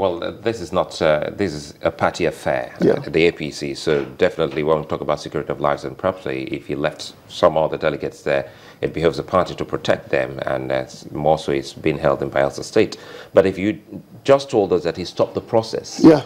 Well, this is not, this is a party affair, Yeah. The APC, so definitely won't talk about security of lives and property. If he left some other delegates there, it behoves the party to protect them, and more so it's been held in Bayelsa State. But if you just told us that he stopped the process, Yeah.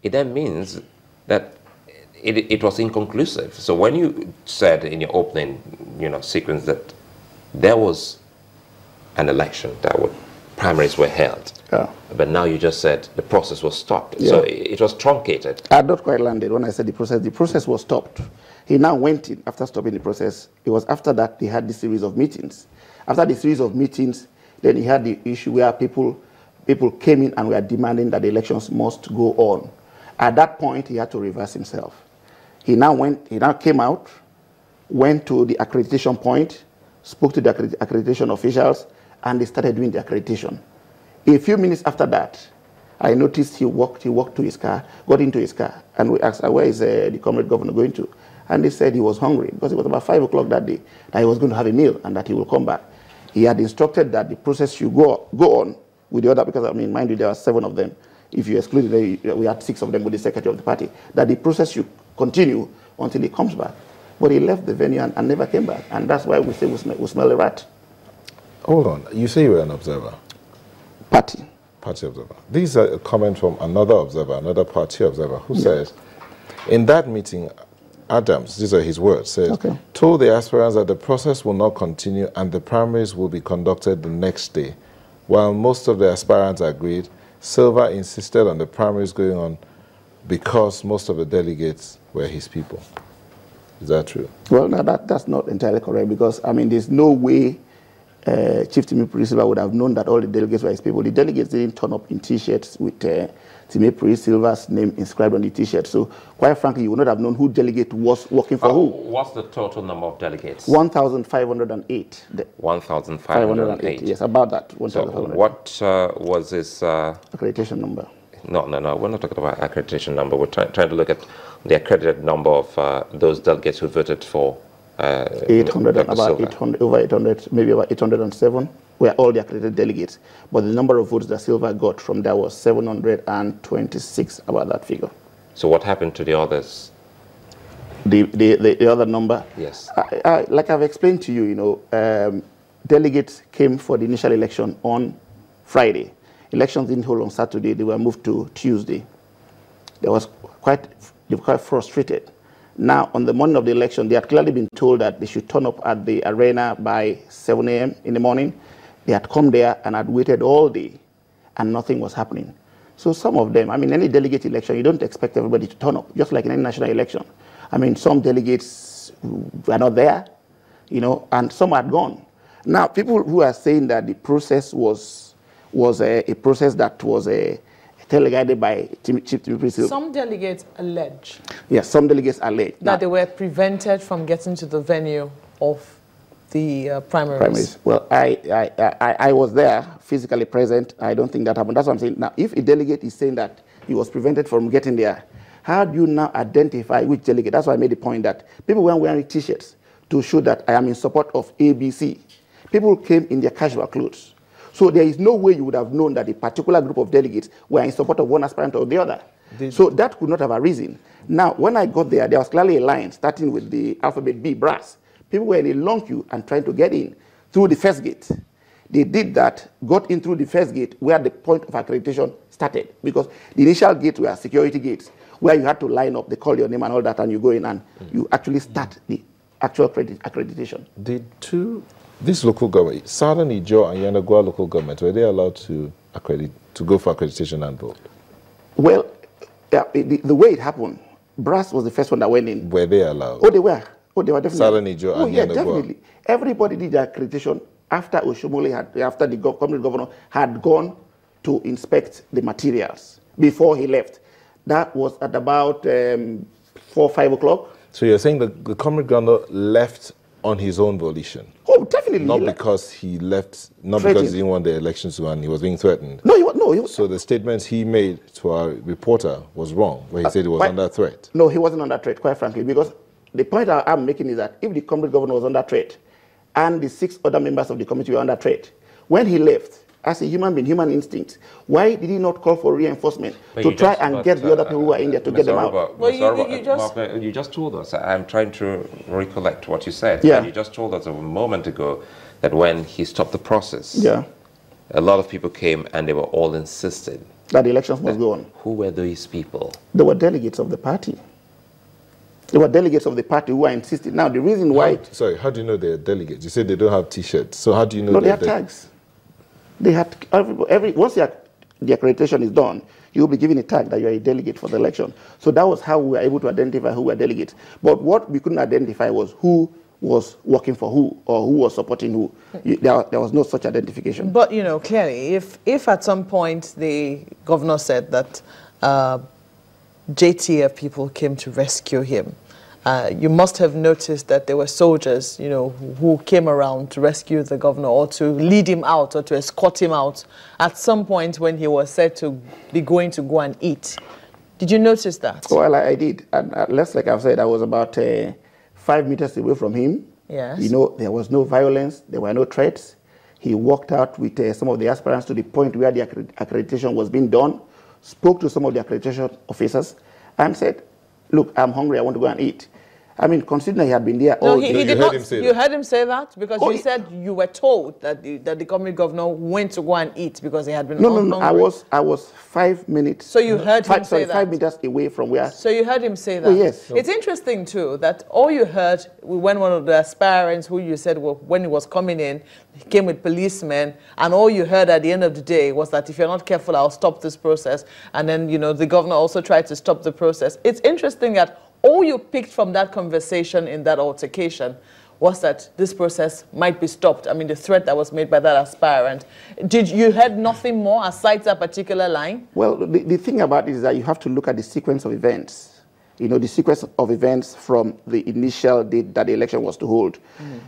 it then means that it was inconclusive. So when you said in your opening, sequence that there was an election, primaries were held, but now you just said the process was stopped. Yeah. So it was truncated. I had not quite landed when I said the process was stopped. He now went in after stopping the process. It was after that they had this series of meetings. After the series of meetings, then he had the issue where people came in and were demanding that the elections must go on. At that point, he had to reverse himself. He now came out, went to the accreditation point, spoke to the accreditation officials, and they started doing the accreditation. A few minutes after that, I noticed he walked to his car, got into his car, and we asked, where is the comrade governor going to? And they said he was hungry, because it was about 5 o'clock that day, that he was going to have a meal and that he will come back. He had instructed that the process should go on with the other, because, I mean, mind you, there are 7 of them. If you exclude it, we had 6 of them with the secretary of the party, that the process should continue until he comes back. But he left the venue and never came back. And that's why we say we smell a rat. Hold on. You say you were an observer. Party observer. These are a comment from another observer, another party observer, who says, in that meeting, Adams, these are his words, says, told the aspirants that the process will not continue and the primaries will be conducted the next day. While most of the aspirants agreed, Silva insisted on the primaries going on because most of the delegates were his people. Is that true? Well, no, that's not entirely correct, because, I mean, there's no way Chief Timmy Silva would have known that all the delegates were his people. The delegates didn't turn up in T-shirts with Timmy Silva's name inscribed on the T-shirt. So, quite frankly, you would not have known who delegate was working for who. What's the total number of delegates? 1,508. 1,508. Yes, about that. So, what was his accreditation number? No. We're not talking about accreditation number. We're trying to look at the accredited number of those delegates who voted for 800, about 800, over 800, maybe about 807, were all the accredited delegates. But the number of votes that Silva got from there was 726, about that figure. So what happened to the others? The other number? Yes. Like I've explained to you, delegates came for the initial election on Friday. Elections didn't hold on Saturday. They were moved to Tuesday. They were quite frustrated. Now, on the morning of the election, they had clearly been told that they should turn up at the arena by 7 a.m. in the morning. They had come there and had waited all day, and nothing was happening. So some of them, I mean, any delegate election, you don't expect everybody to turn up, just like in any national election. I mean, some delegates were not there, and some had gone. Now, people who are saying that the process was a process that was teleguided by Chief Timmy Silva. Some delegates allege. Yes, some delegates allege. That they were prevented from getting to the venue of the primaries. Well, I was there, physically present. I don't think that happened. That's what I'm saying. Now, if a delegate is saying that he was prevented from getting there, how do you now identify which delegate? That's why I made the point that people weren't wearing T-shirts to show that I am in support of ABC. People came in their casual clothes. So there is no way you would have known that a particular group of delegates were in support of one aspirant or the other. So that could not have arisen. Now, when I got there was clearly a line starting with the alphabet B, brass. People were in a long queue and trying to get in through the first gate. They did that, got in through the first gate where the point of accreditation started, because the initial gates were security gates where you had to line up, they call your name and all that, and you go in and you actually start the actual accreditation. This local government, Southern Ijaw and Yanagwa local government, were they allowed to go for accreditation and vote? Well, the way it happened, Brass was the first one that went in. Were they allowed? Oh, they were. Oh, they were definitely. Southern Ijaw and Yanagwa. Definitely. Everybody did the accreditation after Oshomole after the community governor had gone to inspect the materials before he left. That was at about 4 or 5 o'clock. So you're saying the community governor left on his own volition? Oh, definitely. Not because he left, not because he didn't want the elections to run, he was being threatened. No, he was. So the statements he made to our reporter was wrong, where he said he was under threat. No, he wasn't under threat, quite frankly, because the point I'm making is that if the community governor was under threat and the 6 other members of the committee were under threat, when he left, as a human being, human instinct. Why did he not call for reinforcement to try and get the other people who are in there to get them out? Well, you just told us, I'm trying to recollect what you said. Yeah. And you just told us a moment ago that when he stopped the process, yeah, a lot of people came and they were all insisted that the elections must go on. Who were these people? They were delegates of the party. They were delegates of the party who are insisted. Now, the reason why... Sorry, how do you know they're delegates? You said they don't have T-shirts. So how do you know they have tags. They had... once the accreditation is done, you'll be given a tag that you're a delegate for the election. So that was how we were able to identify who were delegates. But what we couldn't identify was who was working for who or who was supporting who. There was no such identification. But, you know, clearly, if at some point the governor said that JTF people came to rescue him, you must have noticed that there were soldiers, you know, who came around to rescue the governor or to lead him out or to escort him out at some point when he was said to be going to go and eat. Did you notice that? Well, I did. And less like I've said, I was about 5 meters away from him. Yes. You know, there was no violence. There were no threats. He walked out with some of the aspirants to the point where the accreditation was being done, spoke to some of the accreditation officers, and said, look, I'm hungry. I want to go and eat. I mean, considering he had been there all day. He did not. You heard him say that? Because you said you were told that the Communist governor went to go and eat because he had been hungry. No. I was 5 minutes. So you heard him say that? 5 meters away from where. So you heard him say that? Oh, yes. It's interesting, too, that all you heard when one of the aspirants who you said when he was coming in, he came with policemen, and all you heard at the end of the day was that if you're not careful, I'll stop this process. And then, you know, the governor also tried to stop the process. It's interesting that all you picked from that conversation in that altercation was that this process might be stopped. I mean, the threat that was made by that aspirant. Did you heard nothing more aside that particular line? Well, the thing about it is that you have to look at the sequence of events. You know, the sequence of events from the initial date that the election was to hold.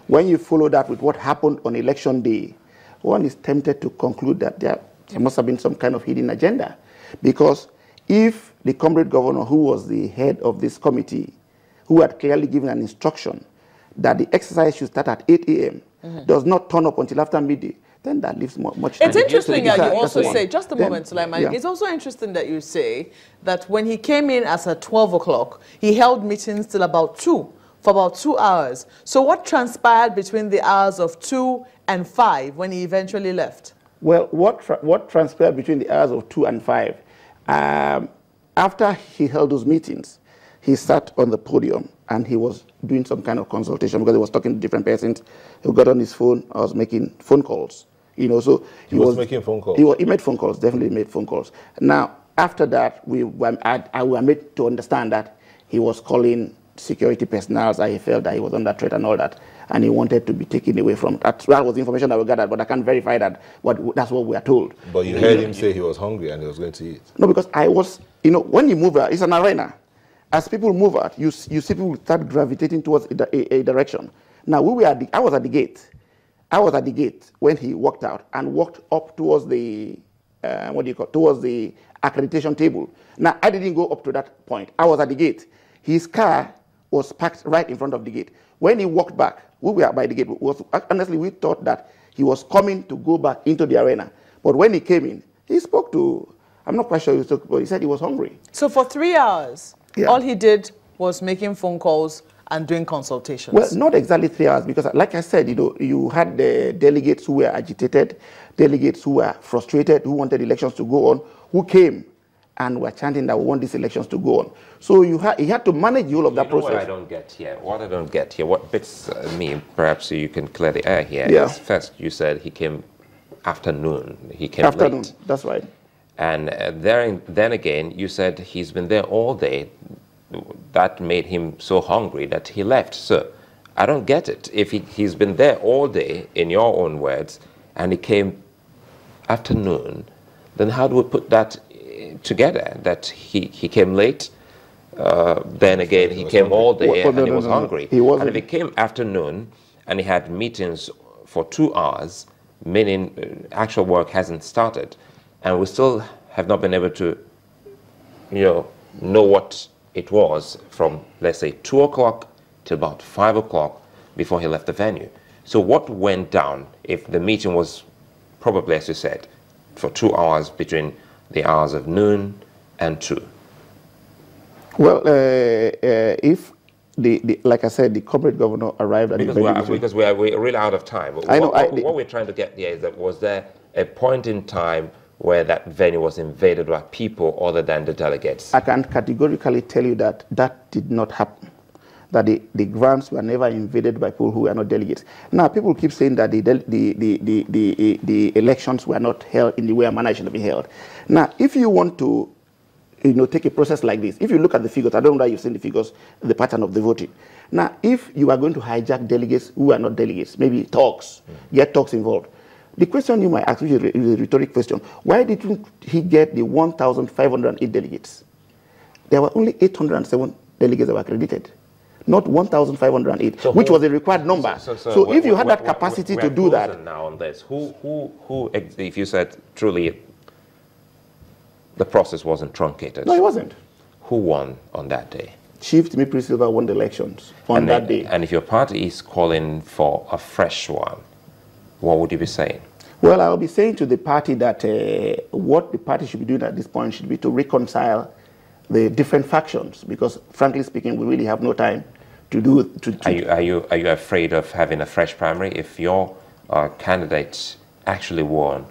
When you follow that with what happened on election day, one is tempted to conclude that there must have been some kind of hidden agenda. Because if the comrade governor, who was the head of this committee, who had clearly given an instruction that the exercise should start at 8 a.m., does not turn up until after midday, then that leaves much time. It's interesting that you also say, just a moment, Sulaiman, it's also interesting that you say that when he came in as at 12 o'clock, he held meetings till about 2, for about 2 hours. So what transpired between the hours of 2 and 5 when he eventually left? Well, what transpired between the hours of 2 and 5, after he held those meetings, he sat on the podium and he was doing some kind of consultation because he was talking to different persons. He got on his phone. I was making phone calls. You know, so he was making phone calls. He made phone calls. Definitely made phone calls. Now, after that, I were made to understand that he was calling security personnel. I felt that he was under threat and all that, and he wanted to be taken away from that. That was the information that we gathered, but I can't verify that. But that's what we are told. But you heard him say he was hungry and he was going to eat. No, because I was, you know, when you move out, it's an arena. As people move out, you see people start gravitating towards a direction. Now, I was at the gate. I was at the gate when he walked out and walked up towards the, towards the accreditation table. Now, I didn't go up to that point. I was at the gate. His car was parked right in front of the gate. When he walked back, we were by the gate. Honestly, we thought that he was coming to go back into the arena. But when he came in, he spoke to, I'm not quite sure he spoke, but he said he was hungry. So for 3 hours, all he did was making phone calls and doing consultations? Well, not exactly 3 hours, because like I said, you know, you had the delegates who were agitated, delegates who were frustrated, who wanted elections to go on, who came and were chanting that we want these elections to go on. So he had to manage the whole of that process. What I don't get here, what bits me, perhaps you can clear the air here. Yeah. First, you said he came afternoon. He came afternoon, late. that's right. And then again, you said he's been there all day. That made him so hungry that he left. So I don't get it. If he's been there all day, in your own words, and he came afternoon, then how do we put that together? That he came late, then again he came all day and he was hungry. And if he came afternoon and he had meetings for 2 hours, meaning actual work hasn't started, and we still have not been able to, know what it was from, let's say, 2 o'clock till about 5 o'clock before he left the venue. So what went down if the meeting was probably, as you said, for 2 hours between the hours of noon and 2. Well, if like I said, the corporate governor arrived at because we're really out of time. What we're trying to get here is that was there a point in time where that venue was invaded by people other than the delegates? I can categorically tell you that that did not happen. That the grounds were never invaded by people who were not delegates. Now, people keep saying that the elections were not held in the way a manner should be held. Now, if you want to, take a process like this, if you look at the figures, I don't know whether you've seen the figures, the pattern of the voting. Now, if you are going to hijack delegates who are not delegates, maybe talks, get talks involved. The question you might ask, which is a rhetoric question, why didn't he get the 1,508 delegates? There were only 807 delegates that were accredited, not 1,508, so which was the required number. So if you had that capacity to do that. Now on this, who, if you said truly the process wasn't truncated. No, it wasn't. Who won on that day? Chief Timothy Silva won the elections on that day. And if your party is calling for a fresh one, what would you be saying? Well, I'll be saying to the party that what the party should be doing at this point should be to reconcile the different factions, because frankly speaking, we really have no time to do. Are you afraid of having a fresh primary if your candidate actually won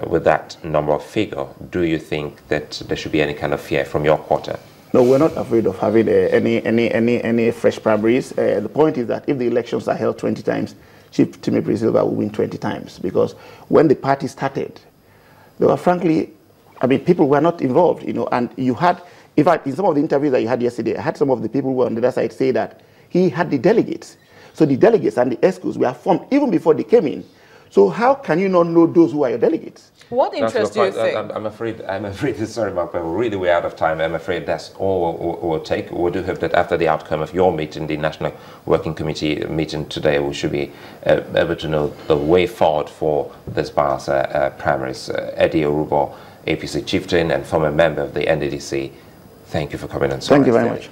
with that number of figure? Do you think that there should be any kind of fear from your quarter? No, we're not afraid of having any fresh primaries. The point is that if the elections are held 20 times, Chief Timothy Silva will win 20 times, because when the party started, there were frankly, people were not involved, and you had, in fact, in some of the interviews that you had yesterday, I had some of the people who were on the other side say that he had the delegates. So the delegates and the ESCOs were formed even before they came in. So how can you not know those who are your delegates? What interest do you think? I'm afraid, sorry, Mark, but really we're out of time. I'm afraid that's all we'll take. We do hope that after the outcome of your meeting, the National Working Committee meeting today, we should be able to know the way forward for this Bayelsa primaries. Edi Orubo, APC chieftain and former member of the NDDC, thank you for coming and Thank you very much.